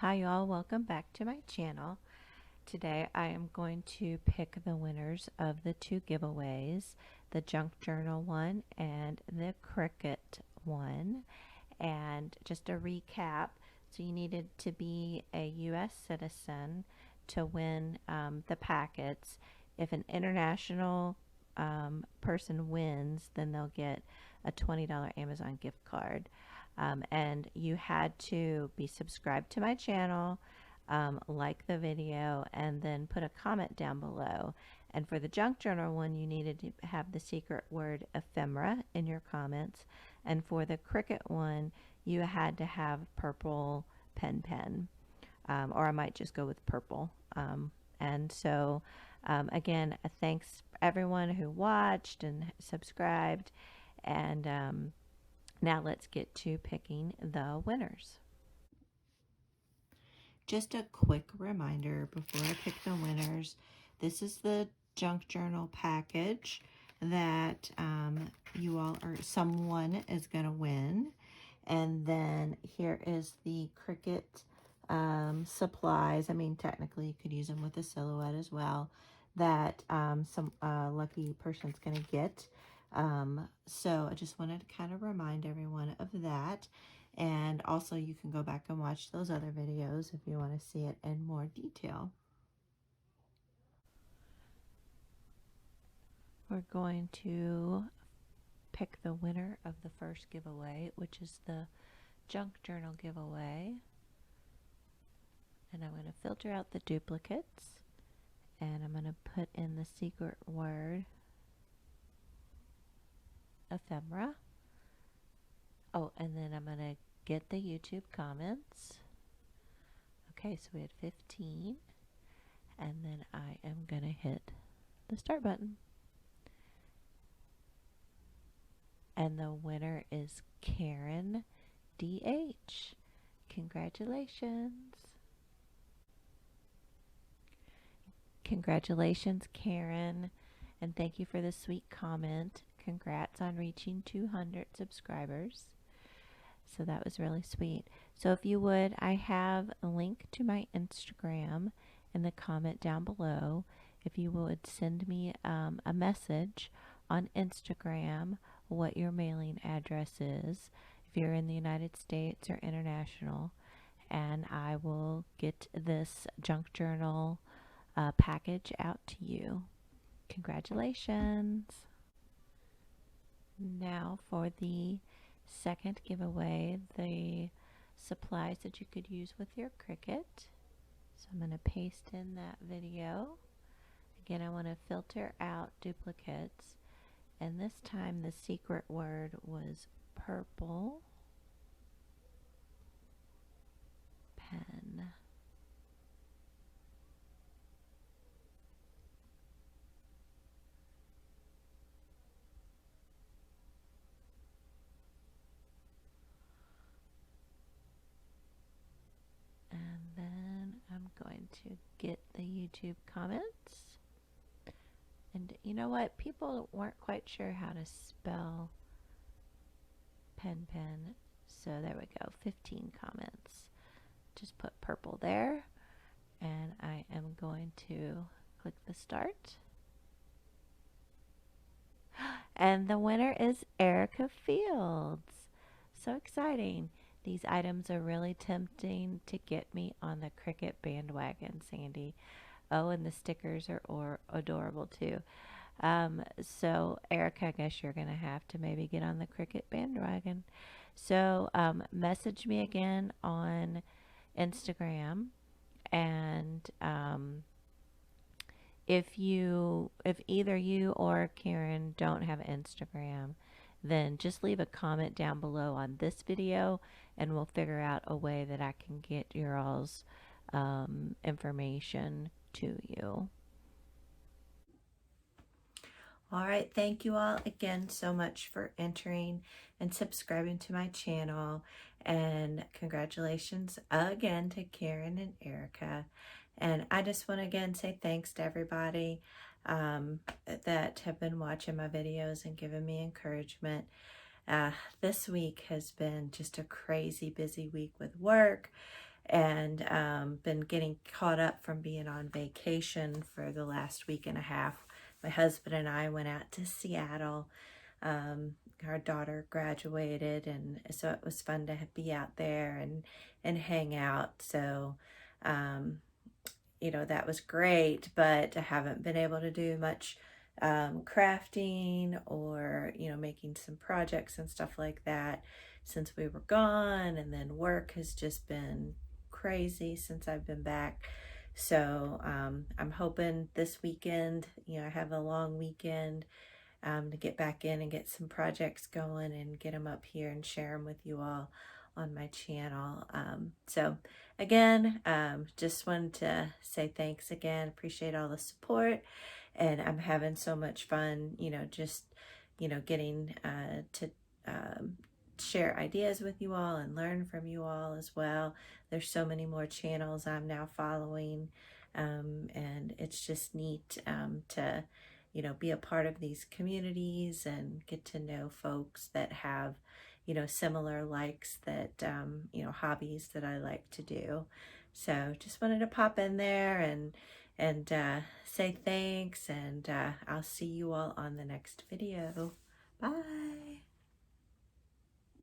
Hi y'all, welcome back to my channel. Today I am going to pick the winners of the two giveaways, the Junk Journal one and the Cricut one. And just a recap, so you needed to be a US citizen to win the packets. If an international person wins, then they'll get a $20 Amazon gift card. And you had to be subscribed to my channel, like the video, and then put a comment down below. And for the Junk Journal one, you needed to have the secret word ephemera in your comments. And for the Cricut one, you had to have purple pen, or I might just go with purple. And so, again, thanks everyone who watched and subscribed. And now let's get to picking the winners. Just a quick reminder before I pick the winners, this is the Junk Journal package that someone is going to win. And then here is the Cricut supplies. I mean, technically you could use them with a silhouette as well, that some lucky person's going to get. So I just wanted to kind of remind everyone of that. And also you can go back and watch those other videos if you want to see it in more detail. We're going to pick the winner of the first giveaway, which is the Junk Journal giveaway. And I'm going to filter out the duplicates, and I'm going to put in the secret word ephemera. Oh, and then I'm going to get the YouTube comments. Okay, so we had 15, and then I am going to hit the start button. And the winner is Karen DH. Congratulations. Congratulations, Karen, and thank you for the sweet comment. Congrats on reaching 200 subscribers. So that was really sweet. So if you would, I have a link to my Instagram in the comment down below. If you would send me a message on Instagram what your mailing address is, if you're in the United States or international, and I will get this Junk Journal package out to you. Congratulations. Now for the second giveaway, the supplies that you could use with your Cricut. So I'm going to paste in that video. Again, I want to filter out duplicates, and this time the secret word was purple pen. And then I'm going to get the YouTube comments. And you know what? People weren't quite sure how to spell pen. So there we go, 15 comments. Just put purple there. And I am going to click the start. And the winner is Erica Fields. So exciting. These items are really tempting to get me on the Cricut bandwagon, Sandy. Oh, and the stickers are adorable too. So Erica, I guess you're going to have to maybe get on the Cricut bandwagon. So message me again on Instagram, and if either you or Karen don't have Instagram, then just leave a comment down below on this video, and we'll figure out a way that I can get your all's information to you. All right, thank you all again so much for entering and subscribing to my channel, and congratulations again to Karen and Erica. And I just want to again say thanks to everybody that have been watching my videos and giving me encouragement. This week has been just a crazy busy week with work and been getting caught up from being on vacation for the last week and a half. My husband and I went out to Seattle. Our daughter graduated, and so it was fun to be out there and hang out. So you know, that was great, but I haven't been able to do much crafting or, you know, making some projects and stuff like that since we were gone. And then work has just been crazy since I've been back. So I'm hoping this weekend, you know, I have a long weekend to get back in and get some projects going and get them up here and share them with you all on my channel. So again, just wanted to say thanks again. Appreciate all the support, and I'm having so much fun, you know, just, you know, getting to share ideas with you all and learn from you all as well. There's so many more channels I'm now following, and it's just neat to, you know, be a part of these communities and get to know folks that have, you know, similar likes that, you know, hobbies that I like to do. So just wanted to pop in there and say thanks, and I'll see you all on the next video. Bye.